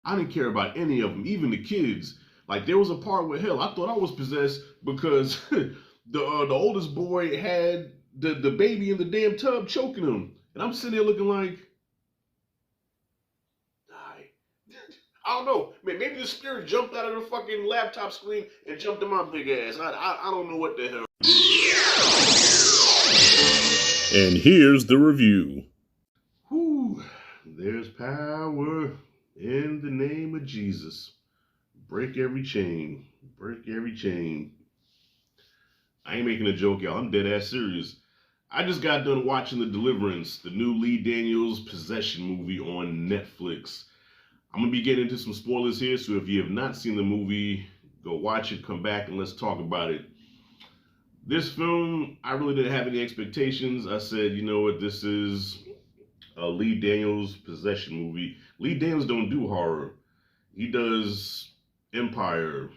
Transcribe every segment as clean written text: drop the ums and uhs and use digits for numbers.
I didn't care about any of them, even the kids. Like there was a part where hell, I thought I was possessed because the oldest boy had the baby in the damn tub choking him, and I'm sitting there looking like, die. I don't know. Maybe the spirit jumped out of the fucking laptop screen and jumped in my big ass. I don't know what the hell. And here's the review. Whew, there's power in the name of Jesus. Break every chain. Break every chain. I ain't making a joke, y'all. I'm dead ass serious. I just got done watching the Deliverance, the new Lee Daniels possession movie on Netflix. I'm gonna be getting into some spoilers here, so if you have not seen the movie, go watch it, come back, and let's talk about it. This film, I really didn't have any expectations. I said, you know what, this is a Lee Daniels possession movie. Lee Daniels don't do horror. He does Empire,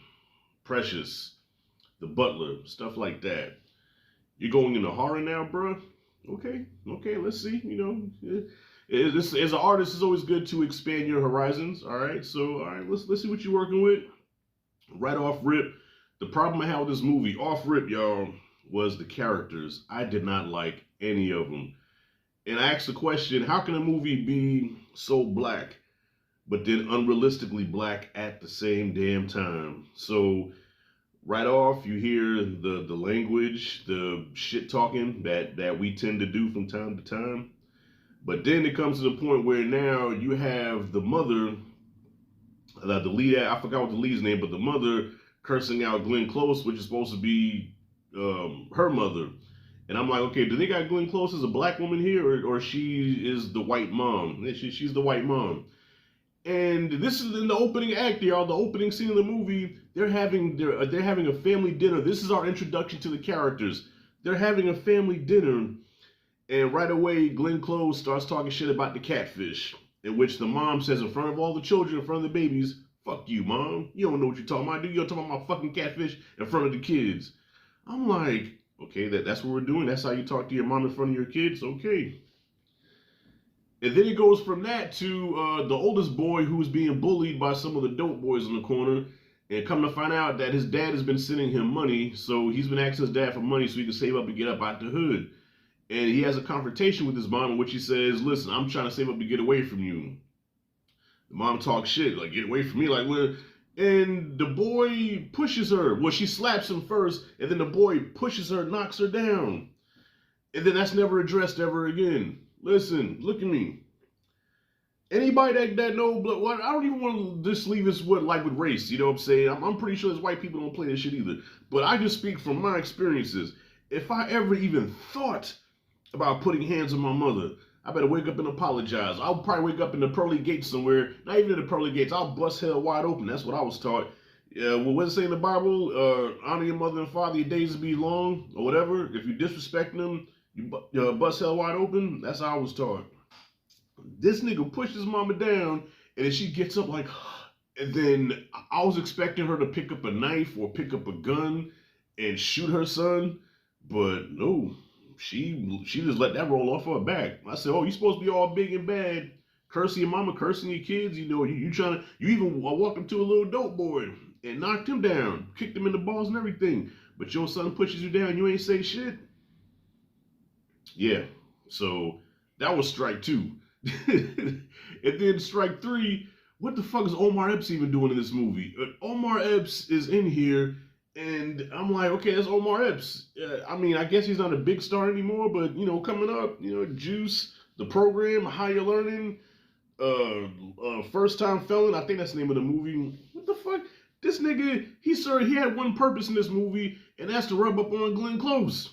Precious, The Butler, stuff like that. You're going into horror now, bruh? Okay, let's see. You know, as an artist, it's always good to expand your horizons. All right, so all right, let's see what you're working with. Right off rip, the problem I had with this movie, off rip, y'all, was the characters. I did not like any of them. And I asked the question, how can a movie be so black, but then unrealistically black at the same damn time? So right off, you hear the language, the shit talking that we tend to do from time to time. But then it comes to the point where now you have the mother, the lead, I forgot what the lead's name, but the mother cursing out Glenn Close, which is supposed to be her mother. And I'm like, okay, do they got Glenn Close as a black woman here, or she is the white mom? She's the white mom. And this is in the opening act, y'all. The opening scene of the movie. They're having a family dinner. This is our introduction to the characters. They're having a family dinner, and right away, Glenn Close starts talking shit about the catfish. In which the mom says in front of all the children, in front of the babies, "Fuck you, mom. You don't know what you're talking about. You're talking about my fucking catfish in front of the kids." I'm like, okay, that's what we're doing. That's how you talk to your mom in front of your kids. Okay. And then it goes from that to the oldest boy who's being bullied by some of the dope boys in the corner. And come to find out that his dad has been sending him money. So he's been asking his dad for money so he can save up and get up out the hood. And he has a confrontation with his mom in which he says, listen, I'm trying to save up to get away from you. The mom talks shit, like, get away from me. Like, what? And the boy pushes her. Well, she slaps him first. And then the boy pushes her, knocks her down. And then that's never addressed ever again. Listen, look at me. Anybody that know, what I don't even want to just leave this with race. You know what I'm saying? I'm pretty sure there's white people don't play this shit either. But I just speak from my experiences. If I ever even thought about putting hands on my mother, I better wake up and apologize. I'll probably wake up in the pearly gates somewhere. Not even in the pearly gates. I'll bust hell wide open. That's what I was taught. Well, what does it say in the Bible? Honor your mother and father, your days will be long, or whatever. If you disrespect them, you bust hell wide open. That's how I was taught. This nigga pushed his mama down, and then she gets up like, and then I was expecting her to pick up a knife or pick up a gun and shoot her son, but no, she just let that roll off her back. I said, oh, you supposed to be all big and bad, cursing your mama, cursing your kids, you know, you even walked up to a little dope boy and knocked him down, kicked him in the balls and everything, but your son pushes you down, you ain't say shit? Yeah, so that was strike two. And then strike three, what the fuck is Omar Epps even doing in this movie? Omar Epps is in here, and I'm like, okay, that's Omar Epps. I mean, I guess he's not a big star anymore, but, you know, coming up, you know, Juice, The Program, Higher Learning, First Time Felon, I think that's the name of the movie. What the fuck? This nigga, he had one purpose in this movie, and that's to rub up on Glenn Close.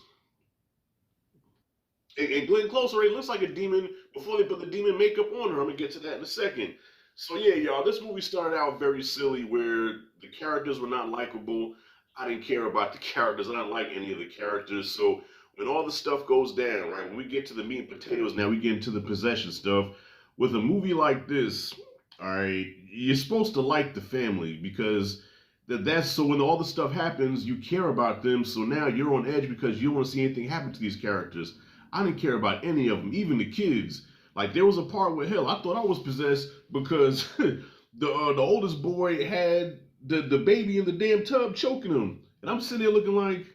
And Glenn Close already looks like a demon before they put the demon makeup on her. I'm going to get to that in a second. So yeah, y'all, this movie started out very silly where the characters were not likable. I didn't care about the characters. I didn't like any of the characters. So when all the stuff goes down, right, when we get to the meat and potatoes, now we get into the possession stuff. With a movie like this, all right, you're supposed to like the family because that's so when all the stuff happens, you care about them. So now you're on edge because you don't want to see anything happen to these characters. I didn't care about any of them, even the kids. Like, there was a part where, hell, I thought I was possessed because the oldest boy had the baby in the damn tub choking him, and I'm sitting there looking like,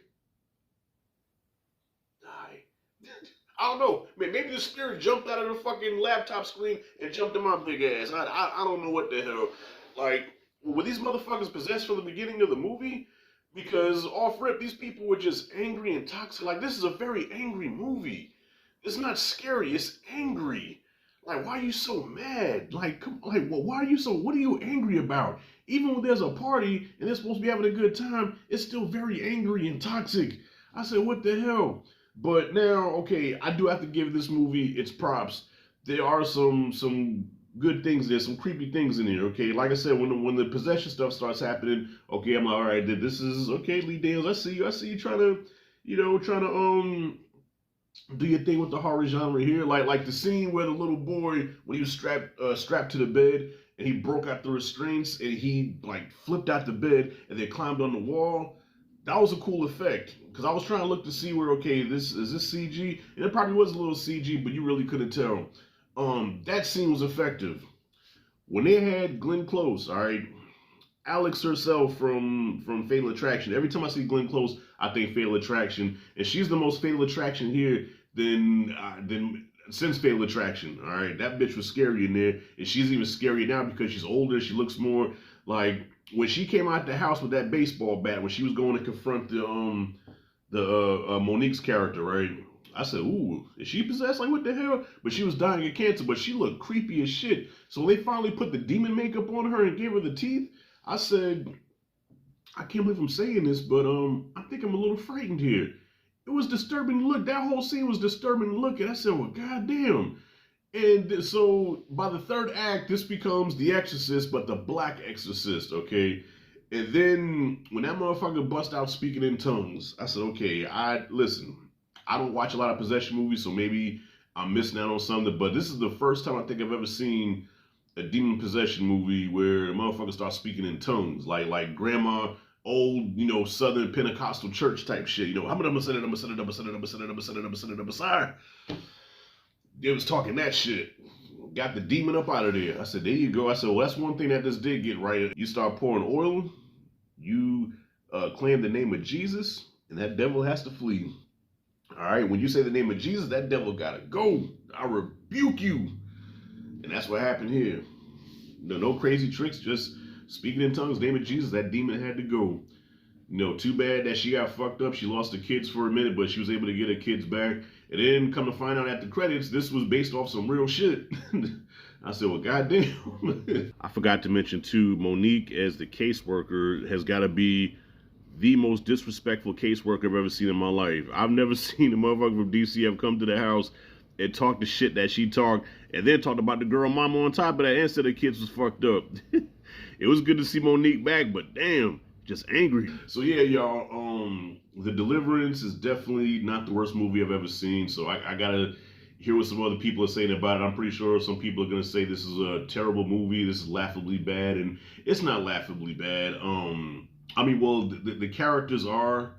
I don't know. Maybe the spirit jumped out of the fucking laptop screen and jumped in my big ass. I don't know what the hell. Like, were these motherfuckers possessed from the beginning of the movie? Because off rip, these people were just angry and toxic. Like, this is a very angry movie. It's not scary. It's angry. Like, why are you so mad? Like, why are you so? What are you angry about? Even when there's a party and they're supposed to be having a good time, it's still very angry and toxic. I said, what the hell? But now, okay, I do have to give this movie its props. There are some good things there, some creepy things in here. Okay, like I said, when the possession stuff starts happening, okay, I'm like, all right, this is okay, Lee Daniels. I see you trying to, do your thing with the horror genre here. Like the scene where the little boy, when he was strapped to the bed and he broke out the restraints and he like flipped out the bed and then climbed on the wall. That was a cool effect because I was trying to look to see where, okay, this CG, and it probably was a little CG, but you really couldn't tell. That scene was effective. When they had Glenn Close, all right, Alex herself from Fatal Attraction. Every time I see Glenn Close, I think Fatal Attraction, and she's the most Fatal Attraction here than since Fatal Attraction. All right, that bitch was scary in there, and she's even scarier now because she's older. She looks more like when she came out the house with that baseball bat when she was going to confront the Monique's character, right? I said, ooh, is she possessed? Like, what the hell? But she was dying of cancer, but she looked creepy as shit. So when they finally put the demon makeup on her and gave her the teeth, I said, I can't believe I'm saying this, but I think I'm a little frightened here. It was disturbing to look. That whole scene was disturbing to look at. I said, well, goddamn. And so by the third act, this becomes The Exorcist, but the Black Exorcist, okay? And then when that motherfucker bust out speaking in tongues, I said, okay, listen, I don't watch a lot of possession movies, so maybe I'm missing out on something, but this is the first time I think I've ever seen a demon possession movie where a motherfucker starts speaking in tongues, like grandma, old, Southern Pentecostal church type shit, They was talking that shit. Got the demon up out of there. I said, there you go. I said, well, that's one thing that this did get right. You start pouring oil, you claim the name of Jesus, and that devil has to flee. All right, when you say the name of Jesus, that devil gotta go. I rebuke you. And that's what happened here. No crazy tricks, just speaking in tongues, name of Jesus, that demon had to go. Too bad that she got fucked up. She lost the kids for a minute, but she was able to get her kids back. And then come to find out at the credits, this was based off some real shit. I said, well, goddamn. I forgot to mention, too, Monique as the caseworker has got to be the most disrespectful caseworker I've ever seen in my life. I've never seen a motherfucker from DC have come to the house and talk the shit that she talked, and then talked about the girl mama on top of that and said the kids was fucked up. It was good to see Monique back, but damn, just angry. So yeah, y'all, The Deliverance is definitely not the worst movie I've ever seen, so I gotta hear what some other people are saying about it. I'm pretty sure some people are gonna say this is a terrible movie, this is laughably bad, and it's not laughably bad. Well, the characters are.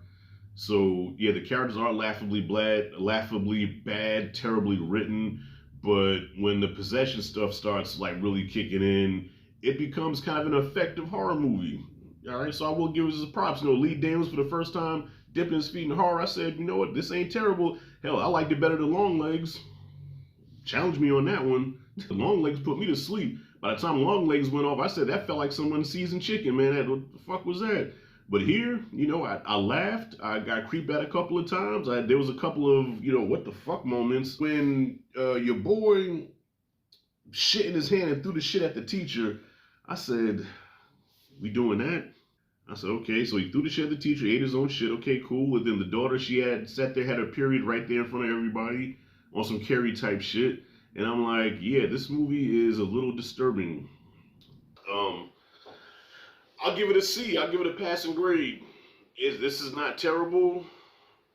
So yeah, the characters are laughably bad, terribly written. But when the possession stuff starts like really kicking in, it becomes kind of an effective horror movie. All right, so I will give us his props. Lee Daniels for the first time dipping his feet in horror. I said, you know what, this ain't terrible. Hell, I liked it better than Long Legs. Challenge me on that one. Long Legs put me to sleep. By the time Long Legs went off, I said that felt like someone seasoned chicken, man. What the fuck was that? But here, I laughed. I got creeped out a couple of times. There was a couple of, what the fuck moments when your boy shit in his hand and threw the shit at the teacher. I said, we doing that? I said, okay. So he threw the shit at the teacher, ate his own shit. Okay, cool. And then the daughter, she had sat there, had her period right there in front of everybody on some Carrie type shit. And I'm like, yeah, this movie is a little disturbing. I'll give it a C. I'll give it a passing grade. This is not terrible,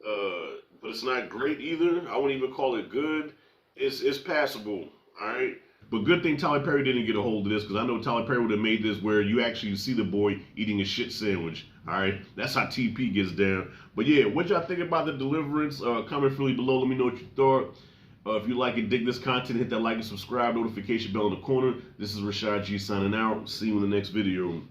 but it's not great either. I wouldn't even call it good. It's passable, all right? But good thing Tyler Perry didn't get a hold of this, because I know Tyler Perry would have made this where you actually see the boy eating a shit sandwich, all right? That's how TP gets down. But yeah, what y'all think about The Deliverance? Comment freely below. Let me know what you thought. If you like and dig this content, hit that like and subscribe, notification bell in the corner. This is Rashad G signing out. See you in the next video.